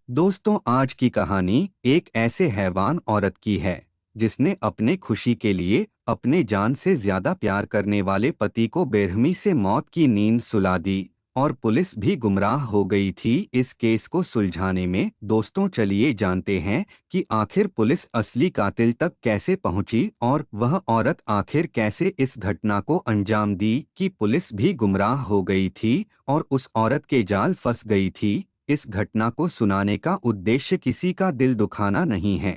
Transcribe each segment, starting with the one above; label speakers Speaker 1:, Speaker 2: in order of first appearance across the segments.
Speaker 1: दोस्तों, आज की कहानी एक ऐसे हैवान औरत की है जिसने अपने खुशी के लिए अपने जान से ज्यादा प्यार करने वाले पति को बेरहमी से मौत की नींद सुला दी और पुलिस भी गुमराह हो गई थी इस केस को सुलझाने में। दोस्तों, चलिए जानते हैं कि आखिर पुलिस असली कातिल तक कैसे पहुंची और वह औरत आखिर कैसे इस घटना को अंजाम दी कि पुलिस भी गुमराह हो गई थी और उस औरत के जाल फंस गई थी। इस घटना को सुनाने का उद्देश्य किसी का दिल दुखाना नहीं है,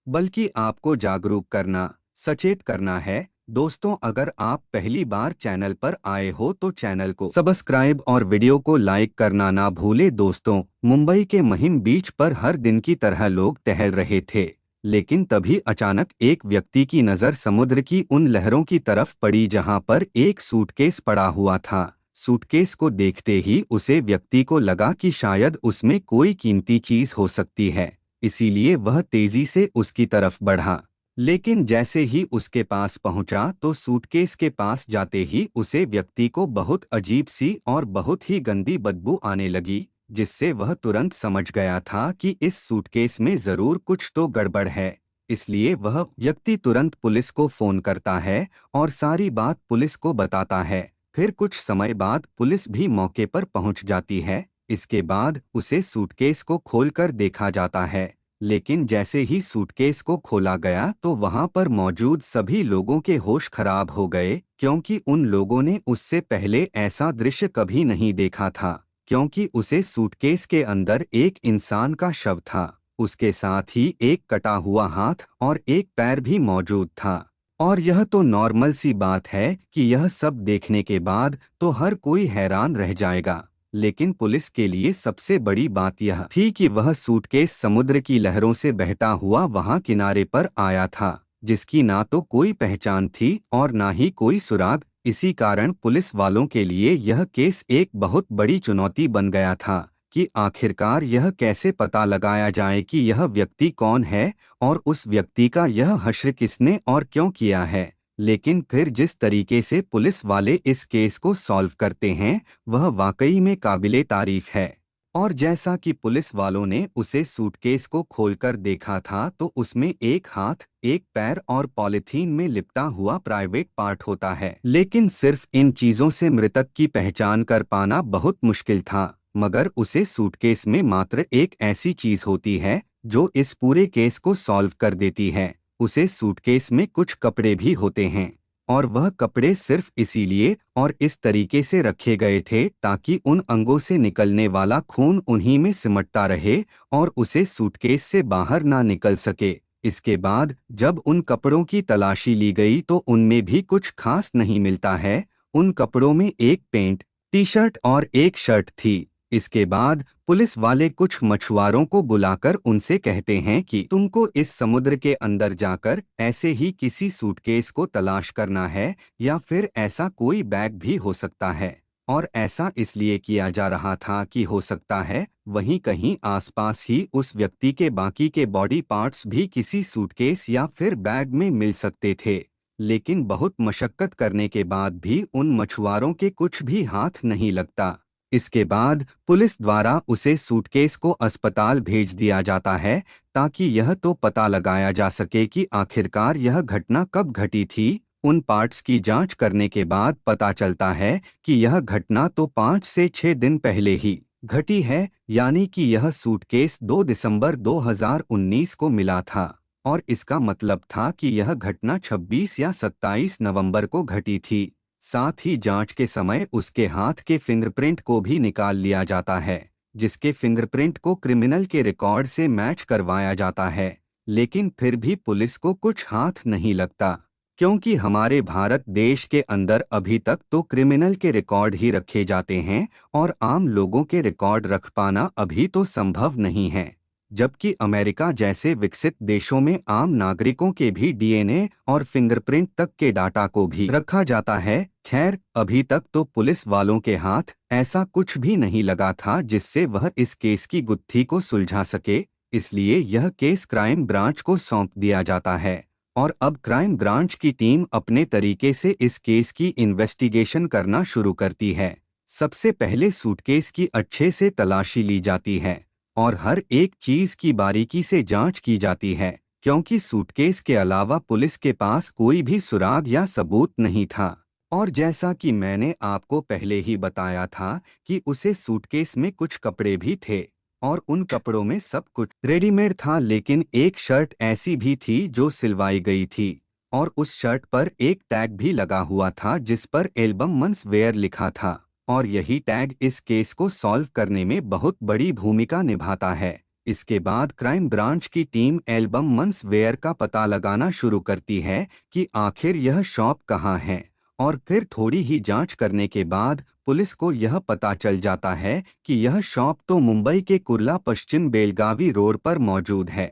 Speaker 1: बल्कि आपको जागरूक करना, सचेत करना है। दोस्तों, अगर आप पहली बार चैनल पर आए हो तो चैनल को सब्सक्राइब और वीडियो को लाइक करना ना भूले। दोस्तों, मुंबई के महिम बीच पर हर दिन की तरह लोग टहल रहे थे, लेकिन तभी अचानक एक व्यक्ति की नज़र समुद्र की उन लहरों की तरफ पड़ी जहां पर एक सूटकेस पड़ा हुआ था। सूटकेस को देखते ही उसे व्यक्ति को लगा कि शायद उसमें कोई कीमती चीज हो सकती है, इसीलिए वह तेजी से उसकी तरफ बढ़ा। लेकिन जैसे ही उसके पास पहुंचा तो सूटकेस के पास जाते ही उसे व्यक्ति को बहुत अजीब सी और बहुत ही गंदी बदबू आने लगी, जिससे वह तुरंत समझ गया था कि इस सूटकेस में जरूर कुछ तो गड़बड़ है। इसलिए वह व्यक्ति तुरंत पुलिस को फोन करता है और सारी बात पुलिस को बताता है। फिर कुछ समय बाद पुलिस भी मौके पर पहुंच जाती है। इसके बाद उसे सूटकेस को खोलकर देखा जाता है, लेकिन जैसे ही सूटकेस को खोला गया तो वहां पर मौजूद सभी लोगों के होश खराब हो गए, क्योंकि उन लोगों ने उससे पहले ऐसा दृश्य कभी नहीं देखा था। क्योंकि उसे सूटकेस के अंदर एक इंसान का शव था, उसके साथ ही एक कटा हुआ हाथ और एक पैर भी मौजूद था। और यह तो नॉर्मल सी बात है कि यह सब देखने के बाद तो हर कोई हैरान रह जाएगा, लेकिन पुलिस के लिए सबसे बड़ी बात यह थी कि वह सूटकेस समुद्र की लहरों से बहता हुआ वहां किनारे पर आया था, जिसकी ना तो कोई पहचान थी और ना ही कोई सुराग। इसी कारण पुलिस वालों के लिए यह केस एक बहुत बड़ी चुनौती बन गया था कि आखिरकार यह कैसे पता लगाया जाए कि यह व्यक्ति कौन है और उस व्यक्ति का यह हश्र किसने और क्यों किया है। लेकिन फिर जिस तरीके से पुलिस वाले इस केस को सॉल्व करते हैं वह वाकई में काबिले तारीफ है। और जैसा कि पुलिस वालों ने उसे सूटकेस को खोलकर देखा था तो उसमें एक हाथ, एक पैर और पॉलिथीन में लिपटा हुआ प्राइवेट पार्ट होता है। लेकिन सिर्फ इन चीजों से मृतक की पहचान कर पाना बहुत मुश्किल था, मगर उसे सूटकेस में मात्र एक ऐसी चीज होती है जो इस पूरे केस को सॉल्व कर देती है। उसे सूटकेस में कुछ कपड़े भी होते हैं, और वह कपड़े सिर्फ इसीलिए और इस तरीके से रखे गए थे ताकि उन अंगों से निकलने वाला खून उन्हीं में सिमटता रहे और उसे सूटकेस से बाहर ना निकल सके। इसके बाद जब उन कपड़ों की तलाशी ली गई तो उनमें भी कुछ खास नहीं मिलता है। उन कपड़ों में एक पैंट, टी शर्ट और एक शर्ट थी। इसके बाद पुलिस वाले कुछ मछुआरों को बुलाकर उनसे कहते हैं कि तुमको इस समुद्र के अंदर जाकर ऐसे ही किसी सूटकेस को तलाश करना है, या फिर ऐसा कोई बैग भी हो सकता है। और ऐसा इसलिए किया जा रहा था कि हो सकता है वहीं कहीं आसपास ही उस व्यक्ति के बाकी के बॉडी पार्ट्स भी किसी सूटकेस या फिर बैग में मिल सकते थे। लेकिन बहुत मशक्कत करने के बाद भी उन मछुआरों के कुछ भी हाथ नहीं लगता। इसके बाद पुलिस द्वारा उसे सूटकेस को अस्पताल भेज दिया जाता है ताकि यह तो पता लगाया जा सके कि आखिरकार यह घटना कब घटी थी। उन पार्ट्स की जांच करने के बाद पता चलता है कि यह घटना तो 5 से 6 दिन पहले ही घटी है, यानी कि यह सूटकेस 2 दिसंबर 2019 को मिला था और इसका मतलब था कि यह घटना 26 या 27 नवंबर को घटी थी। साथ ही जांच के समय उसके हाथ के फिंगरप्रिंट को भी निकाल लिया जाता है, जिसके फिंगरप्रिंट को क्रिमिनल के रिकॉर्ड से मैच करवाया जाता है। लेकिन फिर भी पुलिस को कुछ हाथ नहीं लगता, क्योंकि हमारे भारत देश के अंदर अभी तक तो क्रिमिनल के रिकॉर्ड ही रखे जाते हैं और आम लोगों के रिकॉर्ड रख पाना अभी तो संभव नहीं है। जबकि अमेरिका जैसे विकसित देशों में आम नागरिकों के भी डीएनए और फिंगरप्रिंट तक के डाटा को भी रखा जाता है। खैर, अभी तक तो पुलिस वालों के हाथ ऐसा कुछ भी नहीं लगा था जिससे वह इस केस की गुत्थी को सुलझा सके। इसलिए यह केस क्राइम ब्रांच को सौंप दिया जाता है और अब क्राइम ब्रांच की टीम अपने तरीके से इस केस की इन्वेस्टिगेशन करना शुरू करती है। सबसे पहले सूटकेस की अच्छे से तलाशी ली जाती है और हर एक चीज की बारीकी से जांच की जाती है, क्योंकि सूटकेस के अलावा पुलिस के पास कोई भी सुराग या सबूत नहीं था। और जैसा कि मैंने आपको पहले ही बताया था कि उसे सूटकेस में कुछ कपड़े भी थे और उन कपड़ों में सब कुछ रेडीमेड था, लेकिन एक शर्ट ऐसी भी थी जो सिलवाई गई थी और उस शर्ट पर एक टैग भी लगा हुआ था जिस पर एल्बम मेंस वेयर लिखा था। और यही टैग इस केस को सॉल्व करने में बहुत बड़ी भूमिका निभाता है। इसके बाद क्राइम ब्रांच की टीम एल्बम मेंस वेयर का पता लगाना शुरू करती है कि आखिर यह शॉप कहाँ है। और फिर थोड़ी ही जांच करने के बाद पुलिस को यह पता चल जाता है कि यह शॉप तो मुंबई के कुर्ला पश्चिम बेलगावी रोड पर मौजूद है।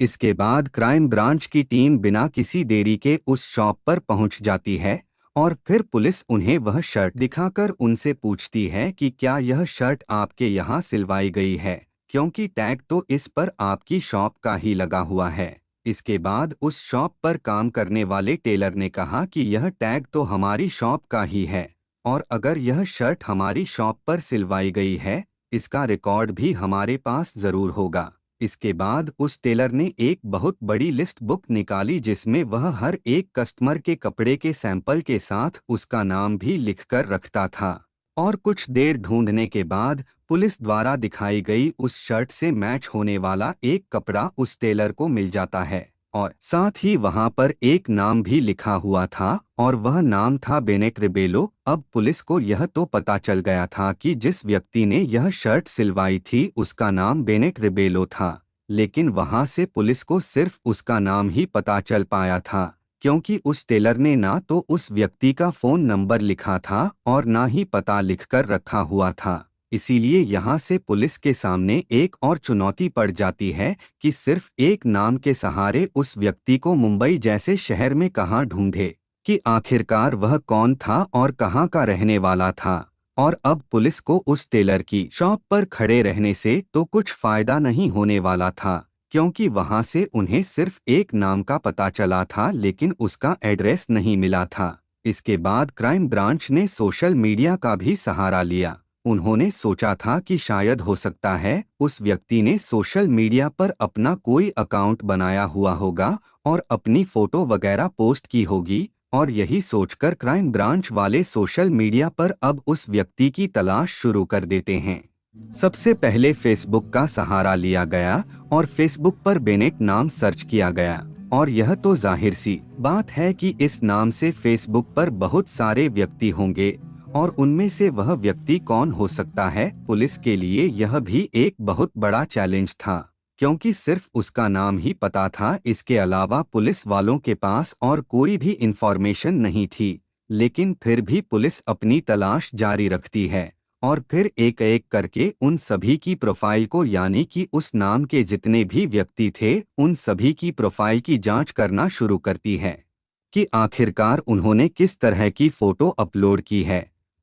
Speaker 1: इसके बाद क्राइम ब्रांच की टीम बिना किसी देरी के उस शॉप पर पहुंच जाती है और फिर पुलिस उन्हें वह शर्ट दिखाकर उनसे पूछती है कि क्या यह शर्ट आपके यहाँ सिलवाई गई है, क्योंकि टैग तो इस पर आपकी शॉप का ही लगा हुआ है। इसके बाद उस शॉप पर काम करने वाले टेलर ने कहा कि यह टैग तो हमारी शॉप का ही है और अगर यह शर्ट हमारी शॉप पर सिलवाई गई है, इसका रिकॉर्ड भी हमारे पास जरूर होगा। इसके बाद उस टेलर ने एक बहुत बड़ी लिस्ट बुक निकाली जिसमें वह हर एक कस्टमर के कपड़े के सैंपल के साथ उसका नाम भी लिखकर रखता था। और कुछ देर ढूंढने के बाद पुलिस द्वारा दिखाई गई उस शर्ट से मैच होने वाला एक कपड़ा उस टेलर को मिल जाता है और साथ ही वहां पर एक नाम भी लिखा हुआ था और वह नाम था बेनेट रिबेलो। अब पुलिस को यह तो पता चल गया था कि जिस व्यक्ति ने यह शर्ट सिलवाई थी उसका नाम बेनेट रिबेलो था, लेकिन वहां से पुलिस को सिर्फ उसका नाम ही पता चल पाया था, क्योंकि उस टेलर ने ना तो उस व्यक्ति का फोन नंबर लिखा था और ना ही पता लिखकर रखा हुआ था। इसीलिए यहाँ से पुलिस के सामने एक और चुनौती पड़ जाती है कि सिर्फ एक नाम के सहारे उस व्यक्ति को मुंबई जैसे शहर में कहाँ ढूंढे, कि आखिरकार वह कौन था और कहाँ का रहने वाला था। और अब पुलिस को उस टेलर की शॉप पर खड़े रहने से तो कुछ फायदा नहीं होने वाला था, क्योंकि वहां से उन्हें सिर्फ एक नाम का पता चला था लेकिन उसका एड्रेस नहीं मिला था। इसके बाद क्राइम ब्रांच ने सोशल मीडिया का भी सहारा लिया। उन्होंने सोचा था कि शायद हो सकता है उस व्यक्ति ने सोशल मीडिया पर अपना कोई अकाउंट बनाया हुआ होगा और अपनी फोटो वगैरह पोस्ट की होगी, और यही सोचकर क्राइम ब्रांच वाले सोशल मीडिया पर अब उस व्यक्ति की तलाश शुरू कर देते हैं। सबसे पहले फेसबुक का सहारा लिया गया और फेसबुक पर बेनेट नाम सर्च किया गया। और यह तो जाहिर सी बात है कि इस नाम से फेसबुक पर बहुत सारे व्यक्ति होंगे और उनमें से वह व्यक्ति कौन हो सकता है, पुलिस के लिए यह भी एक बहुत बड़ा चैलेंज था, क्योंकि सिर्फ उसका नाम ही पता था। इसके अलावा पुलिस वालों के पास और कोई भी इंफॉर्मेशन नहीं थी, लेकिन फिर भी पुलिस अपनी तलाश जारी रखती है और फिर एक एक करके उन सभी की प्रोफाइल को, यानी कि उस नाम के जितने भी व्यक्ति थे उन सभी की प्रोफाइल की जांच करना शुरू करती है कि आखिरकार उन्होंने किस तरह की फोटो अपलोड की है।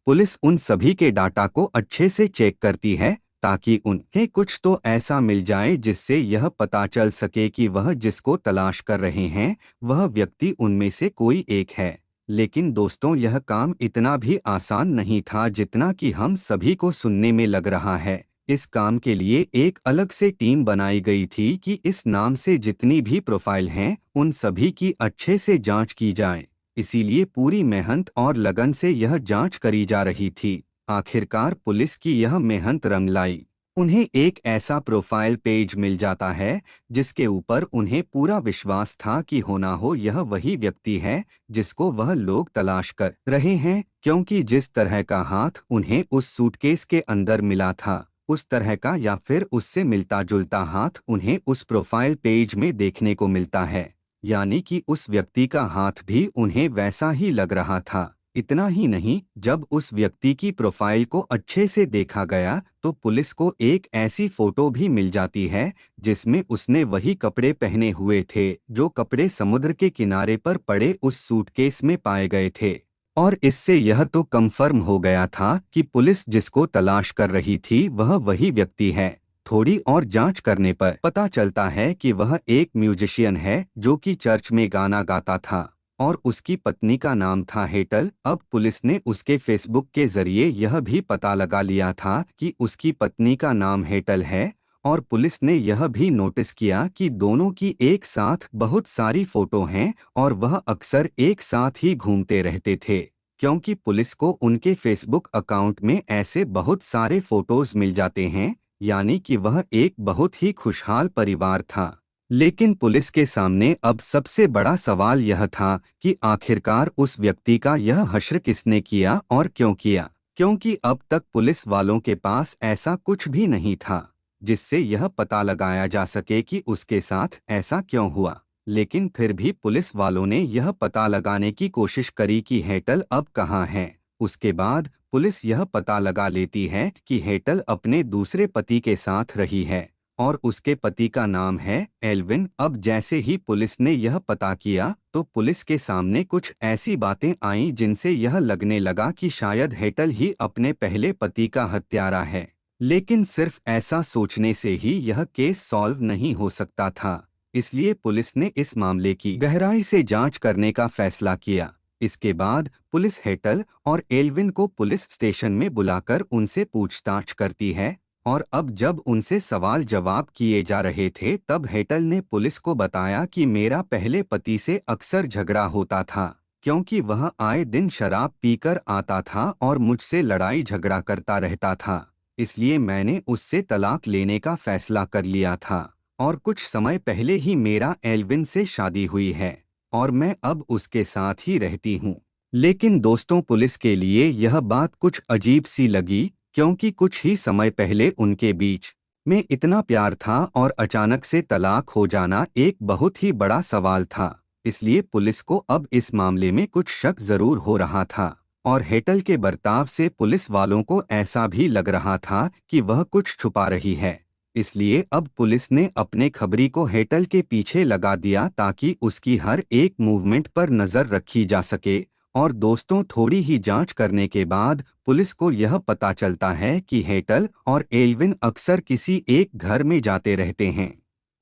Speaker 1: पुलिस उन सभी के डाटा को अच्छे से चेक करती है ताकि उन्हें कुछ तो ऐसा मिल जाए जिससे यह पता चल सके कि वह जिसको तलाश कर रहे हैं वह व्यक्ति उनमें से कोई एक है। लेकिन दोस्तों, यह काम इतना भी आसान नहीं था जितना कि हम सभी को सुनने में लग रहा है। इस काम के लिए एक अलग से टीम बनाई गई थी कि इस नाम से जितनी भी प्रोफाइल हैं उन सभी की अच्छे से जांच की जाए। इसीलिए पूरी मेहनत और लगन से यह जांच करी जा रही थी। आखिरकार पुलिस की यह मेहनत रंग लाई। उन्हें एक ऐसा प्रोफाइल पेज मिल जाता है जिसके ऊपर उन्हें पूरा विश्वास था कि होना हो यह वही व्यक्ति है जिसको वह लोग तलाश कर रहे हैं, क्योंकि जिस तरह का हाथ उन्हें उस सूटकेस के अंदर मिला था उस तरह का या फिर उससे मिलता जुलता हाथ उन्हें उस प्रोफाइल पेज में देखने को मिलता है, यानी कि उस व्यक्ति का हाथ भी उन्हें वैसा ही लग रहा था। इतना ही नहीं, जब उस व्यक्ति की प्रोफाइल को अच्छे से देखा गया तो पुलिस को एक ऐसी फोटो भी मिल जाती है जिसमें उसने वही कपड़े पहने हुए थे जो कपड़े समुद्र के किनारे पर पड़े उस सूटकेस में पाए गए थे। और इससे यह तो कंफर्म हो गया था कि पुलिस जिसको तलाश कर रही थी वह वही व्यक्ति है। थोड़ी और जांच करने पर पता चलता है कि वह एक म्यूजिशियन है जो कि चर्च में गाना गाता था और उसकी पत्नी का नाम था हेटल। अब पुलिस ने उसके फेसबुक के जरिए यह भी पता लगा लिया था कि उसकी पत्नी का नाम हेटल है और पुलिस ने यह भी नोटिस किया कि दोनों की एक साथ बहुत सारी फोटो हैं और वह अक्सर एक साथ ही घूमते रहते थे, क्योंकि पुलिस को उनके फेसबुक अकाउंट में ऐसे बहुत सारे फोटोज मिल जाते हैं, यानी कि वह एक बहुत ही खुशहाल परिवार था। लेकिन पुलिस के सामने अब सबसे बड़ा सवाल यह था कि आखिरकार उस व्यक्ति का यह हश्र किसने किया और क्यों किया, क्योंकि अब तक पुलिस वालों के पास ऐसा कुछ भी नहीं था जिससे यह पता लगाया जा सके कि उसके साथ ऐसा क्यों हुआ। लेकिन फिर भी पुलिस वालों ने यह पता लगाने की कोशिश करी कि हेटल अब कहाँ है। उसके बाद पुलिस यह पता लगा लेती है कि हेटल अपने दूसरे पति के साथ रही है और उसके पति का नाम है एल्विन। अब जैसे ही पुलिस ने यह पता किया तो पुलिस के सामने कुछ ऐसी बातें आईं जिनसे यह लगने लगा कि शायद हेटल ही अपने पहले पति का हत्यारा है। लेकिन सिर्फ ऐसा सोचने से ही यह केस सॉल्व नहीं हो सकता था, इसलिए पुलिस ने इस मामले की गहराई से जांच करने का फैसला किया। इसके बाद पुलिस हेटल और एल्विन को पुलिस स्टेशन में बुलाकर उनसे पूछताछ करती है और अब जब उनसे सवाल जवाब किए जा रहे थे तब हेटल ने पुलिस को बताया कि मेरा पहले पति से अक्सर झगड़ा होता था, क्योंकि वह आए दिन शराब पीकर आता था और मुझसे लड़ाई झगड़ा करता रहता था। इसलिए मैंने उससे तलाक लेने का फैसला कर लिया था और कुछ समय पहले ही मेरा एल्विन से शादी हुई है और मैं अब उसके साथ ही रहती हूँ। लेकिन दोस्तों, पुलिस के लिए यह बात कुछ अजीब सी लगी, क्योंकि कुछ ही समय पहले उनके बीच में इतना प्यार था और अचानक से तलाक हो जाना एक बहुत ही बड़ा सवाल था। इसलिए पुलिस को अब इस मामले में कुछ शक जरूर हो रहा था और हेटल के बर्ताव से पुलिस वालों को ऐसा भी लग रहा था कि वह कुछ छुपा रही है। इसलिए अब पुलिस ने अपने खबरी को हेटल के पीछे लगा दिया ताकि उसकी हर एक मूवमेंट पर नजर रखी जा सके। और दोस्तों, थोड़ी ही जांच करने के बाद पुलिस को यह पता चलता है कि हेटल और एल्विन अक्सर किसी एक घर में जाते रहते हैं,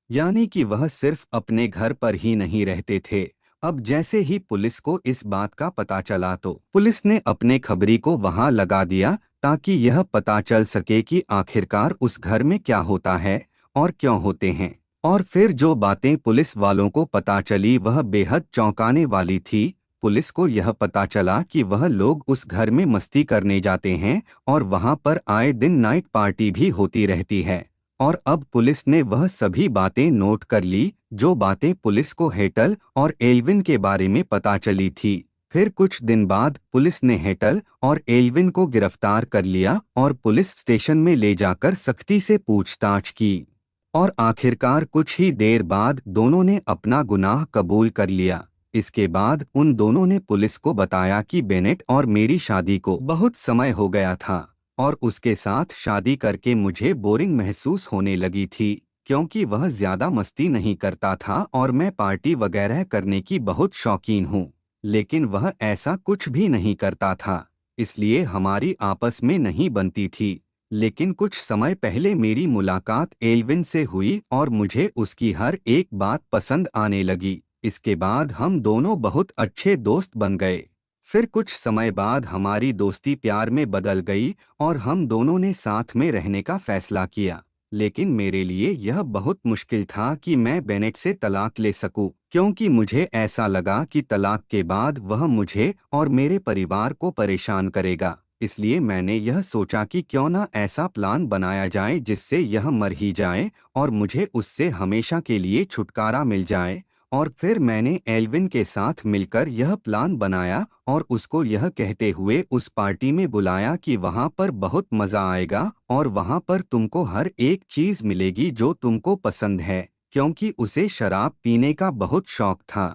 Speaker 1: यानी कि वह सिर्फ अपने घर पर ही नहीं रहते थे। अब जैसे ही पुलिस को इस बात का पता चला तो पुलिस ने अपने खबरी को वहां लगा दिया ताकि यह पता चल सके कि आखिरकार उस घर में क्या होता है और क्यों होते हैं। और फिर जो बातें पुलिस वालों को पता चली वह बेहद चौंकाने वाली थी। पुलिस को यह पता चला कि वह लोग उस घर में मस्ती करने जाते हैं और वहां पर आए दिन नाइट पार्टी भी होती रहती है। और अब पुलिस ने वह सभी बातें नोट कर ली जो बातें पुलिस को हेटल और एल्विन के बारे में पता चली थी। फिर कुछ दिन बाद पुलिस ने हेटल और एल्विन को गिरफ्तार कर लिया और पुलिस स्टेशन में ले जाकर सख्ती से पूछताछ की। और आखिरकार कुछ ही देर बाद दोनों ने अपना गुनाह कबूल कर लिया। इसके बाद उन दोनों ने पुलिस को बताया कि बेनेट और मेरी शादी को बहुत समय हो गया था और उसके साथ शादी करके मुझे बोरिंग महसूस होने लगी थी, क्योंकि वह ज्यादा मस्ती नहीं करता था और मैं पार्टी वगैरह करने की बहुत शौकीन हूँ, लेकिन वह ऐसा कुछ भी नहीं करता था। इसलिए हमारी आपस में नहीं बनती थी। लेकिन कुछ समय पहले मेरी मुलाकात एल्विन से हुई और मुझे उसकी हर एक बात पसंद आने लगी। इसके बाद हम दोनों बहुत अच्छे दोस्त बन गए। फिर कुछ समय बाद हमारी दोस्ती प्यार में बदल गई और हम दोनों ने साथ में रहने का फैसला किया। लेकिन मेरे लिए यह बहुत मुश्किल था कि मैं बेनेट से तलाक ले सकूं, क्योंकि मुझे ऐसा लगा कि तलाक के बाद वह मुझे और मेरे परिवार को परेशान करेगा। इसलिए मैंने यह सोचा कि क्यों ना ऐसा प्लान बनाया जाए जिससे यह मर ही जाए और मुझे उससे हमेशा के लिए छुटकारा मिल जाए। और फिर मैंने एल्विन के साथ मिलकर यह प्लान बनाया और उसको यह कहते हुए उस पार्टी में बुलाया कि वहां पर बहुत मजा आएगा और वहां पर तुमको हर एक चीज मिलेगी जो तुमको पसंद है, क्योंकि उसे शराब पीने का बहुत शौक था।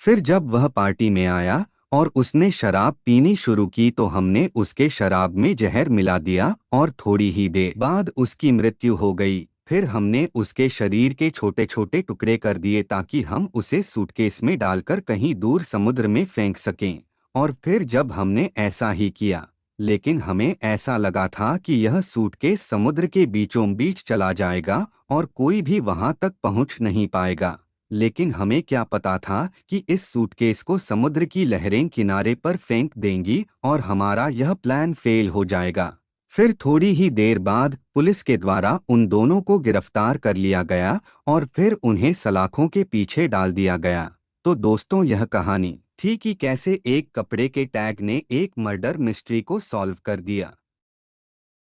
Speaker 1: फिर जब वह पार्टी में आया और उसने शराब पीनी शुरू की तो हमने उसके शराब में जहर मिला दिया और थोड़ी ही देर बाद उसकी मृत्यु हो गई। फिर हमने उसके शरीर के छोटे छोटे टुकड़े कर दिए ताकि हम उसे सूटकेस में डालकर कहीं दूर समुद्र में फेंक सकें। और फिर जब हमने ऐसा ही किया, लेकिन हमें ऐसा लगा था कि यह सूटकेस समुद्र के बीचों बीच चला जाएगा और कोई भी वहां तक पहुंच नहीं पाएगा। लेकिन हमें क्या पता था कि इस सूटकेस को समुद्र की लहरें किनारे पर फेंक देंगी और हमारा यह प्लान फेल हो जाएगा। फिर थोड़ी ही देर बाद पुलिस के द्वारा उन दोनों को गिरफ्तार कर लिया गया और फिर उन्हें सलाखों के पीछे डाल दिया गया। तो दोस्तों, यह कहानी थी कि कैसे एक कपड़े के टैग ने एक मर्डर मिस्ट्री को सॉल्व कर दिया।